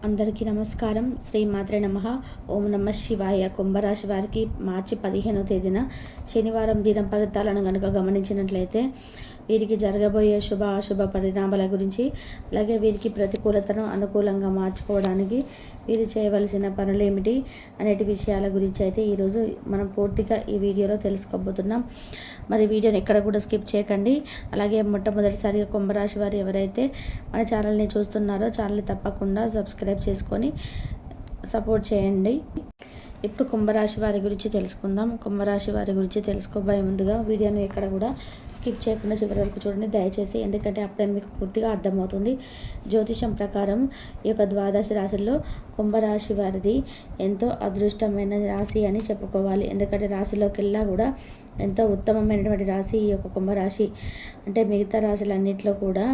అందరికీ నమస్కారం. శ్రీ మాత్రే నమః. ఓం నమః శివాయ. కుంభరాశి వారికి మార్చి 15వ తేదీన శనివారం దినం ఫలితాలను కనుక గమనించినట్లయితే వీరికి జరగబోయే శుభ అశుభ పరిణామాల గురించి, అలాగే వీరికి ప్రతికూలతను అనుకూలంగా మార్చుకోవడానికి వీరు చేయవలసిన పనులు ఏమిటి అనేటి విషయాల గురించి అయితే ఈరోజు మనం పూర్తిగా ఈ వీడియోలో తెలుసుకోబోతున్నాం. మరి వీడియోని ఎక్కడ కూడా స్కిప్ చేయకండి. అలాగే మొట్టమొదటిసారిగా కుంభరాశి వారు ఎవరైతే మన ఛానల్ని చూస్తున్నారో ఛానల్ని తప్పకుండా సబ్స్క్రైబ్ చేసుకొని సపోర్ట్ చేయండి. ఇప్పుడు కుంభరాశి వారి గురించి తెలుసుకుందాం. కుంభరాశి వారి గురించి తెలుసుకోబోయే ముందుగా వీడియోను ఎక్కడ కూడా స్కిప్ చేయకుండా చివరి వరకు చూడండి దయచేసి, ఎందుకంటే అప్పుడే మీకు పూర్తిగా అర్థమవుతుంది. జ్యోతిషం ప్రకారం ఈ యొక్క ద్వాదశ రాశుల్లో కుంభరాశి వారిది ఎంతో అదృష్టమైన రాశి అని చెప్పుకోవాలి. ఎందుకంటే రాశిలోకెల్లా కూడా ఎంతో ఉత్తమమైనటువంటి రాశి ఈ యొక్క కుంభరాశి. అంటే మిగతా రాశులన్నింటిలో కూడా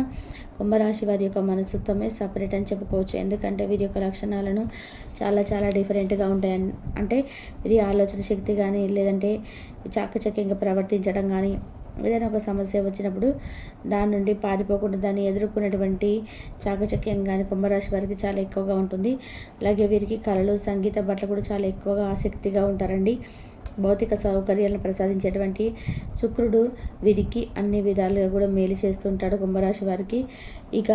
కుంభరాశి వారి యొక్క మనస్తత్వమే సపరేట్ అని చెప్పుకోవచ్చు. ఎందుకంటే వీరి యొక్క లక్షణాలను చాలా డిఫరెంట్గా ఉంటాయి. అంటే వీరి ఆలోచన శక్తి కానీ, లేదంటే చాకచక్యంగా ప్రవర్తించడం కానీ, ఏదైనా ఒక సమస్య వచ్చినప్పుడు దాని నుండి పారిపోకుండా దాన్ని ఎదుర్కొనేటువంటి చాకచక్యం కానీ కుంభరాశి వారికి చాలా ఎక్కువగా ఉంటుంది. అలాగే వీరికి కళలు, సంగీత పట్ల కూడా చాలా ఎక్కువగా ఆసక్తిగా ఉంటారండి. భౌతిక సౌకర్యాలను ప్రసాదించేటువంటి శుక్రుడు వీరికి అన్ని విధాలుగా కూడా మేలు చేస్తుంటాడు కుంభరాశి వారికి. ఇక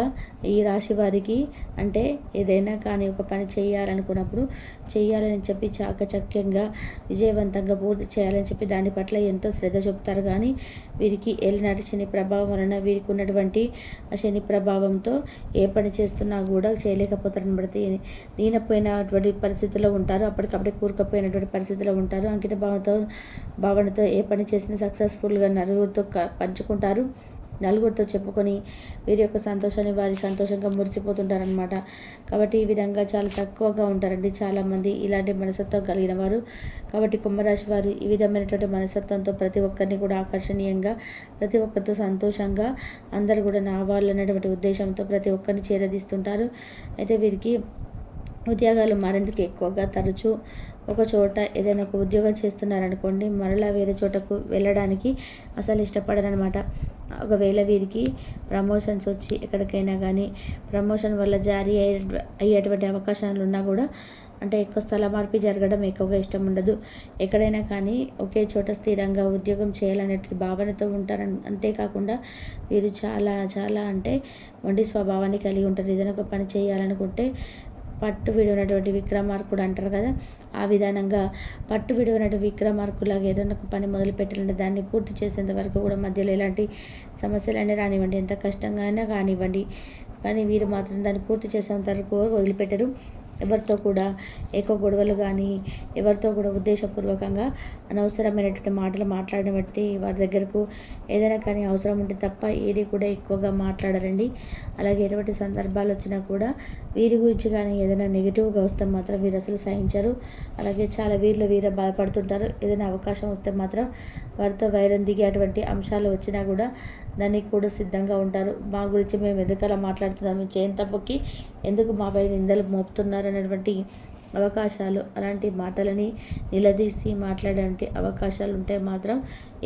ఈ రాశి వారికి అంటే ఏదైనా కానీ ఒక పని చేయాలనుకున్నప్పుడు చేయాలని చెప్పి చాకచక్యంగా విజయవంతంగా పూర్తి చేయాలని చెప్పి దాని పట్ల ఎంతో శ్రద్ధ చూపుతారు. కానీ వీరికి ఏలినాటి శని ప్రభావం వలన వీరికి ఉన్నటువంటి ఆ శని ప్రభావంతో ఏ పని చేస్తున్నా కూడా చేయలేకపోతారని బట్టి దీనపోయినటువంటి పరిస్థితిలో ఉంటారు. అప్పటికప్పుడే కూరుకుపోయినటువంటి పరిస్థితిలో ఉంటారు. అంకిత భావనతో ఏ పని చేసినా సక్సెస్ఫుల్గా నలుగురితో పంచుకుంటారు. నలుగురితో చెప్పుకొని వీరి యొక్క సంతోషాన్ని వారి సంతోషంగా మురిసిపోతుంటారనమాట. కాబట్టి ఈ విధంగా చాలా తక్కువగా ఉంటారండి చాలామంది ఇలాంటి మనస్తత్వం కలిగిన వారు. కాబట్టి కుంభరాశి వారు ఈ విధమైనటువంటి మనస్తత్వంతో ప్రతి ఒక్కరిని కూడా ఆకర్షణీయంగా, ప్రతి ఒక్కరితో సంతోషంగా, అందరూ కూడా నా వాళ్ళు అనేటువంటి ఉద్దేశంతో ప్రతి ఒక్కరిని చేరదీస్తుంటారు. అయితే వీరికి ఉద్యోగాలు మరింతకు ఎక్కువగా తరచూ ఒక చోట ఏదైనా ఒక ఉద్యోగం చేస్తున్నారనుకోండి, మరలా వేరే చోటకు వెళ్ళడానికి అసలు ఇష్టపడరనమాట. ఒకవేళ వీరికి ప్రమోషన్స్ వచ్చి ఎక్కడికైనా కానీ ప్రమోషన్ వల్ల జారీ అయ్యేటువంటి అవకాశాలు ఉన్నా కూడా అంటే ఎక్కువ స్థల మార్పు జరగడం ఎక్కువగా ఇష్టం ఉండదు. ఎక్కడైనా కానీ ఒకే చోట స్థిరంగా ఉద్యోగం చేయాలనే భావనతో ఉంటారు. అంతేకాకుండా వీరు చాలా అంటే మొండి స్వభావాన్ని కలిగి ఉంటారు. ఏదైనా ఒక పని చేయాలనుకుంటే పట్టు విడినటువంటి విక్రమార్కుడు అంటారు కదా, ఆ విధానంగా పట్టు విడినటువంటి విక్రమార్కులాగా ఏదైనా ఒక పని మొదలు పెట్టాలంటే దాన్ని పూర్తి చేసేంత వరకు కూడా మధ్యలో ఎలాంటి సమస్యలైనా రానివ్వండి, ఎంత కష్టంగా అయినా కానివ్వండి, కానీ వీరు మాత్రం దాన్ని పూర్తి చేసేంత వరకు వదిలిపెట్టరు. ఎవరితో కూడా ఎక్కువ గొడవలు కానీ, ఎవరితో కూడా ఉద్దేశపూర్వకంగా అనవసరమైనటువంటి మాటలు మాట్లాడడం బట్టి వారి దగ్గరకు ఏదైనా కానీ అవసరం ఉంటే తప్ప ఏది కూడా ఎక్కువగా మాట్లాడరండి. అలాగే ఎటువంటి సందర్భాలు వచ్చినా కూడా వీరి గురించి కానీ ఏదైనా నెగిటివ్గా వస్తే మాత్రం వీరు అసలు సహించరు. అలాగే చాలా వీర బాధపడుతుంటారు. ఏదైనా అవకాశం వస్తే మాత్రం వారితో వైరం దిగేటువంటి అంశాలు వచ్చినా కూడా దానికి కూడా సిద్ధంగా ఉంటారు. మా గురించి మేము ఎందుకలా మాట్లాడుతున్నాము, చేయని తప్పుకి ఎందుకు మాపై నిందలు మోపుతున్నారు అనేటువంటి అవకాశాలు, అలాంటి మాటలని నిలదీసి మాట్లాడేటువంటి అవకాశాలు ఉంటే మాత్రం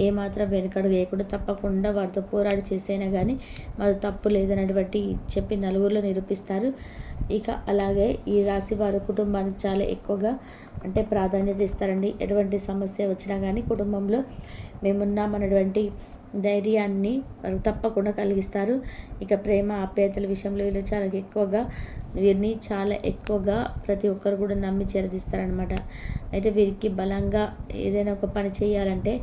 ఏమాత్రం వెనుకడుగు వేయకుండా తప్పకుండా వారితో పోరాడి చేసైనా కానీ మాది తప్పు లేదనేటువంటి చెప్పి నలుగురిలో నిరూపిస్తారు. ఇక అలాగే ఈ రాశి వారు కుటుంబానికి చాలా ఎక్కువగా అంటే ప్రాధాన్యత ఇస్తారండి. ఎటువంటి సమస్య వచ్చినా కానీ కుటుంబంలో మేమున్నామన్నటువంటి ధైర్యాన్ని వారు తప్పకుండా కలిగిస్తారు. ఇక ప్రేమ ఆప్యాయతల విషయంలో వీళ్ళు వీరిని చాలా ఎక్కువగా ప్రతి ఒక్కరు కూడా నమ్మి చేరదీస్తారనమాట. అయితే వీరికి బలంగా ఏదైనా ఒక పని చేయాలంటే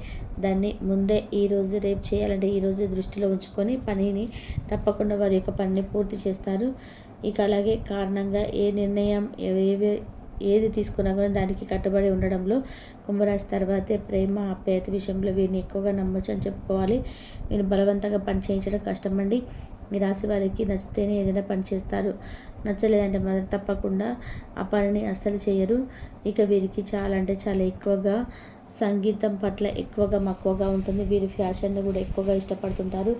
దాన్ని ముందే ఈరోజు రేపు చేయాలంటే ఈరోజు దృష్టిలో ఉంచుకొని పనిని తప్పకుండా వారి యొక్క పనిని పూర్తి చేస్తారు. ఇక అలాగే కారణంగా ఏ నిర్ణయం ఏది తీసుకున్నా కూడా దానికి కట్టుబడి ఉండడంలో కుంభరాశి తర్వాతే ప్రేమ ఆప్యాయత విషయంలో వీరిని ఎక్కువగా నమ్మొచ్చు అని చెప్పుకోవాలి. వీరు బలవంతంగా పని చేయించడం కష్టమండి. ఈ రాశి వారికి నచ్చితేనే ఏదైనా పని చేస్తారు, నచ్చలేదంటే మాత్రం తప్పకుండా ఆ పనిని అస్సలు చేయరు. ఇక వీరికి చాలా ఎక్కువగా సంగీతం పట్ల ఎక్కువగా మక్కువగా ఉంటుంది. వీరు ఫ్యాషన్ని కూడా ఎక్కువగా ఇష్టపడుతుంటారు.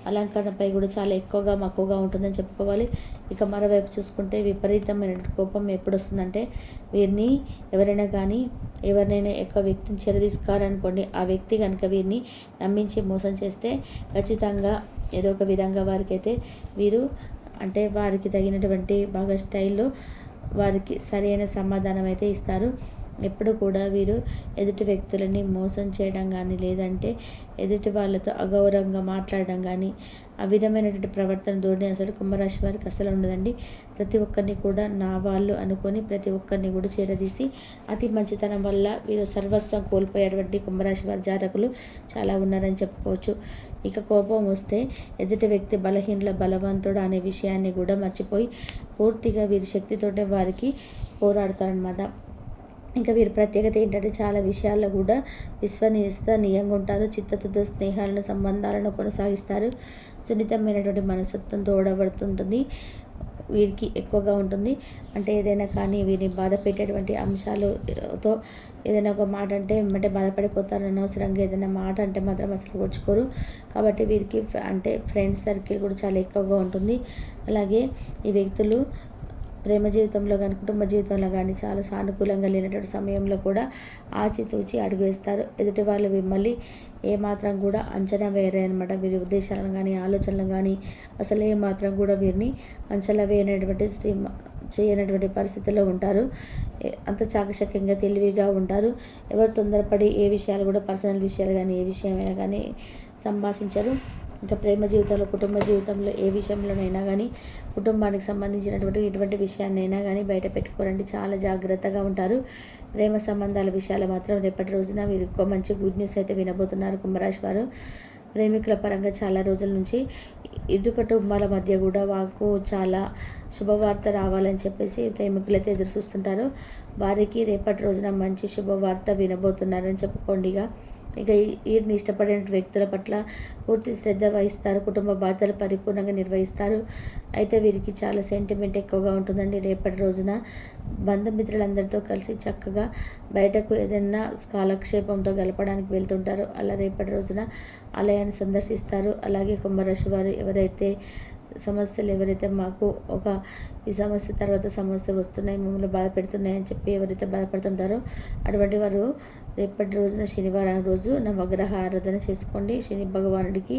అలంకరణపై కూడా చాలా ఎక్కువగా మక్కువగా ఉంటుందని చెప్పుకోవాలి. ఇక మరోవైపు చూసుకుంటే విపరీతమైన కోపం ఎప్పుడు వస్తుందంటే వీరిని ఎవరినైనా ఎక్కువ వ్యక్తిని చేరదీసుకోవాలనుకోండి, ఆ వ్యక్తి కనుక వీరిని నమ్మించి మోసం చేస్తే ఖచ్చితంగా ఏదో ఒక విధంగా వారికైతే వీరు అంటే వారికి తగినటువంటి బాగా స్టైల్లో వారికి సరైన సమాధానం అయితే ఇస్తారు. ఎప్పుడు కూడా వీరు ఎదుటి వ్యక్తులని మోసం చేయడం కానీ, లేదంటే ఎదుటి వాళ్ళతో అగౌరవంగా మాట్లాడడం కానీ, ఆ విధమైనటువంటి ప్రవర్తన ధోరణి అసలు కుంభరాశి వారికి అసలు ఉండదండి. ప్రతి ఒక్కరిని కూడా నా వాళ్ళు అనుకొని ప్రతి ఒక్కరిని కూడా చేరదీసి, అతి మంచితనం వల్ల వీరు సర్వస్వం కోల్పోయేటువంటి కుంభరాశి వారి జాతకులు చాలా ఉన్నారని చెప్పుకోవచ్చు. ఇక కోపం వస్తే ఎదుటి వ్యక్తి బలవంతుడు అనే విషయాన్ని కూడా మర్చిపోయి పూర్తిగా వీరి శక్తితోటే వారికి పోరాడతారనమాట. ఇంకా వీరి ప్రత్యేకత ఏంటంటే చాలా విషయాల్లో కూడా విశ్వసనీయంగా ఉంటారు. చిత్తతుతో స్నేహాలను, సంబంధాలను కొనసాగిస్తారు. సున్నితమైనటువంటి మనస్తత్వం తోడబడుతుంటుంది వీరికి ఎక్కువగా ఉంటుంది. అంటే ఏదైనా కానీ వీరిని బాధ పెట్టేటువంటి అంశాలతో ఏదైనా ఒక మాట అంటే వెంబటే బాధపడిపోతారు. అనవసరంగా ఏదైనా మాట అంటే మాత్రం అసలు ఓర్చుకోరు. కాబట్టి వీరికి అంటే ఫ్రెండ్స్ సర్కిల్ కూడా చాలా ఎక్కువగా ఉంటుంది. అలాగే ఈ వ్యక్తులు ప్రేమ జీవితంలో కానీ, కుటుంబ జీవితంలో కానీ చాలా సానుకూలంగా లేనటువంటి సమయంలో కూడా ఆచితూచి అడుగు వేస్తారు. ఎదుటి వాళ్ళు మిమ్మల్ని ఏమాత్రం కూడా అంచనా వేయరు అనమాట. వీరి ఉద్దేశాలను కానీ, ఆలోచనలు కానీ అసలు ఏమాత్రం కూడా వీరిని అంచనా చేయనటువంటి పరిస్థితుల్లో ఉంటారు. అంత చాకచక్యంగా తెలివిగా ఉంటారు. ఎవరు తొందరపడి ఏ విషయాలు కూడా పర్సనల్ విషయాలు కానీ, ఏ విషయమైనా కానీ సంభాషించరు. ఇంకా ప్రేమ జీవితంలో, కుటుంబ జీవితంలో ఏ విషయంలోనైనా కానీ, కుటుంబానికి సంబంధించినటువంటి ఎటువంటి విషయాన్నైనా కానీ బయట పెట్టుకోరండి. చాలా జాగ్రత్తగా ఉంటారు. ప్రేమ సంబంధాల విషయాలు మాత్రం రేపటి రోజున వీరు మంచి గుడ్ న్యూస్ అయితే వినబోతున్నారు కుంభరాశి వారు. ప్రేమికుల పరంగా చాలా రోజుల నుంచి ఇరు కుటుంబాల మధ్య కూడా వాకు చాలా శుభవార్త రావాలని చెప్పేసి ప్రేమికులు అయితే ఎదురు చూస్తుంటారు. వారికి రేపటి రోజున మంచి శుభవార్త వినబోతున్నారని చెప్పుకోండిగా. ఇక వీరిని ఇష్టపడిన వ్యక్తుల పట్ల పూర్తి శ్రద్ధ వహిస్తారు. కుటుంబ బాధ్యతలు పరిపూర్ణంగా నిర్వహిస్తారు. అయితే వీరికి చాలా సెంటిమెంట్ ఎక్కువగా ఉంటుందండి. రేపటి రోజున బంధుమిత్రులందరితో కలిసి చక్కగా బయటకు ఏదైనా కాలక్షేపంతో గడపడానికి వెళ్తుంటారు. అలా రేపటి రోజున ఆలయాన్ని సందర్శిస్తారు. అలాగే కుంభరాశి వారు ఎవరైతే మాకు ఈ సమస్య తర్వాత సమస్య వస్తున్నాయి, మమ్మల్ని బాధ పెడుతున్నాయి అని చెప్పి ఎవరైతే బాధపడుతుంటారో అటువంటి వారు రేపటి రోజున శనివారం రోజు నవగ్రహ ఆరాధన చేసుకోండి. శని భగవానుడికి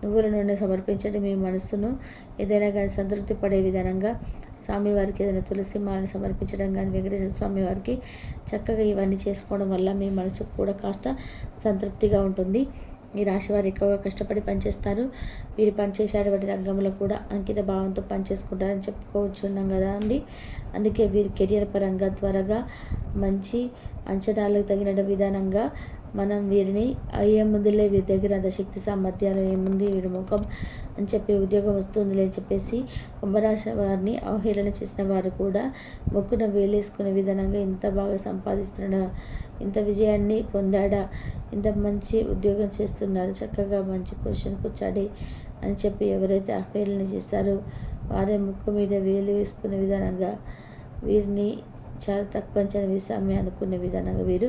నువ్వుల నూనె సమర్పించండి. మీ మనస్సును ఏదైనా కానీ సంతృప్తి పడే విధానంగా స్వామివారికి ఏదైనా తులసి మాలను సమర్పించడం కానీ, వెంకటేశ్వర స్వామి వారికి చక్కగా ఇవన్నీ చేసుకోవడం వల్ల మీ మనసుకు కూడా కాస్త సంతృప్తిగా ఉంటుంది. ఈ రాశి వారు ఎక్కువగా కష్టపడి పనిచేస్తారు. వీరు పనిచేసేటువంటి రంగంలో కూడా అంకిత భావంతో పనిచేసుకుంటారని చెప్పుకోవచ్చున్నాం కదా అండి. అందుకే వీరి కెరియర్ పరంగా త్వరగా మంచి అంచనాలకు తగిన విధానంగా మనం వీరిని ఏముందిలే వీరి దగ్గర అంత శక్తి సామర్థ్యాలు ఏముంది, వీడి ముఖం అని చెప్పి ఉద్యోగం వస్తుందిలే అని చెప్పేసి కుంభరాశి వారిని అవహేళన చేసిన వారు కూడా మొక్కున వేలేసుకునే విధానంగా ఇంత బాగా సంపాదిస్తున్నాడా, ఇంత విజయాన్ని పొందాడా, ఇంత మంచి ఉద్యోగం చేస్తున్నారు, చక్కగా మంచి పొజిషన్కి వచ్చాడు అని చెప్పి ఎవరైతే అవహేళన చేస్తారో వారే ముక్కు మీద వేలు వేసుకునే విధానంగా వీరిని చాలా తక్కువ అంచనా వేసామే అనుకునే విధానంగా వీరు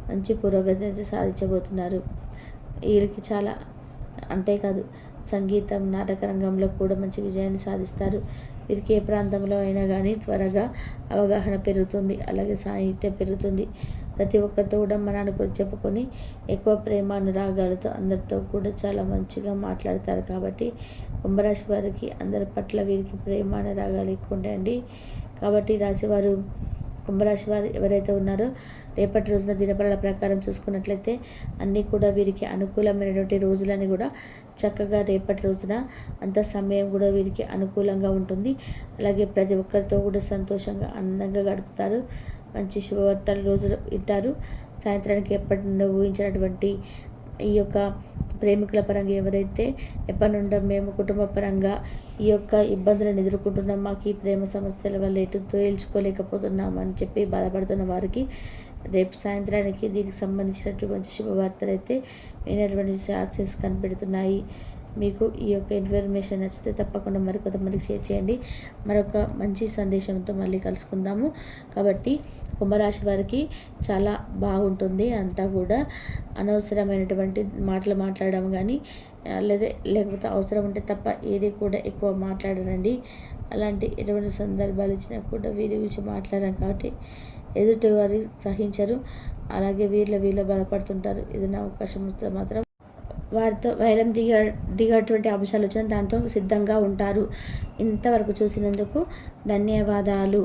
మంచి పురోగతిని అయితే సాధించబోతున్నారు. వీరికి చాలా అంతేకాదు సంగీతం, నాటక రంగంలో కూడా మంచి విజయాన్ని సాధిస్తారు. వీరికి ఏ ప్రాంతంలో అయినా కానీ త్వరగా అవగాహన పెరుగుతుంది. అలాగే సాహిత్యం పెరుగుతుంది. ప్రతి ఒక్కరితో కూడా మనాన్ని గురించి చెప్పుకొని ఎక్కువ ప్రేమ అనురాగాలతో అందరితో కూడా చాలా మంచిగా మాట్లాడతారు. కాబట్టి కుంభరాశి వారికి అందరి పట్ల వీరికి ప్రేమ అనురాగాలు ఎక్కువ ఉంటాయండి. కాబట్టి రాశివారు కుంభరాశి వారు ఎవరైతే ఉన్నారో రేపటి రోజున దినఫలాల ప్రకారం చూసుకున్నట్లయితే అన్నీ కూడా వీరికి అనుకూలమైనటువంటి రోజులని కూడా చక్కగా రేపటి రోజున అంత సమయం కూడా వీరికి అనుకూలంగా ఉంటుంది. అలాగే ప్రతి ఒక్కరితో కూడా సంతోషంగా ఆనందంగా గడుపుతారు. మంచి శుభవార్తలు రోజు వింటారు. సాయంత్రానికి ఎప్పటి నుండో ఊహించినటువంటి ఈ యొక్క ప్రేమికుల పరంగా ఎవరైతే ఎప్పటి నుండో మేము కుటుంబ పరంగా ఈ యొక్క ఇబ్బందులను ఎదుర్కొంటున్నాం, మాకు ఈ ప్రేమ సమస్యల వల్ల ఎటు తేల్చుకోలేకపోతున్నాం అని చెప్పి బాధపడుతున్న వారికి రేపు సాయంత్రానికి దీనికి సంబంధించినటువంటి మంచి శుభవార్తలు అయితే వినేటువంటి ఛాన్సెస్ కనిపెడుతున్నాయి. మీకు ఈ యొక్క ఇన్ఫర్మేషన్ నచ్చితే తప్పకుండా మరికొంతమందికి షేర్ చేయండి. మరొక మంచి సందేశంతో మళ్ళీ కలుసుకుందాము. కాబట్టి కుంభరాశి వారికి చాలా బాగుంటుంది. అంతా కూడా అనవసరమైనటువంటి మాటలు మాట్లాడడం కానీ లేకపోతే అవసరం ఉంటే తప్ప ఏది కూడా ఎక్కువ మాట్లాడరండి. అలాంటి ఎటువంటి సందర్భాలు ఇచ్చినా కూడా వీరి గురించి మాట్లాడడం కాబట్టి ఎదుటి వారి సహించరు. అలాగే వీళ్ళ బాధపడుతుంటారు. ఏదైనా అవకాశం వస్తే మాత్రం వారితో వైరం దిగేటువంటి అంశాలు వచ్చిన దాంతో సిద్ధంగా ఉంటారు. ఇంతవరకు చూసినందుకు ధన్యవాదాలు.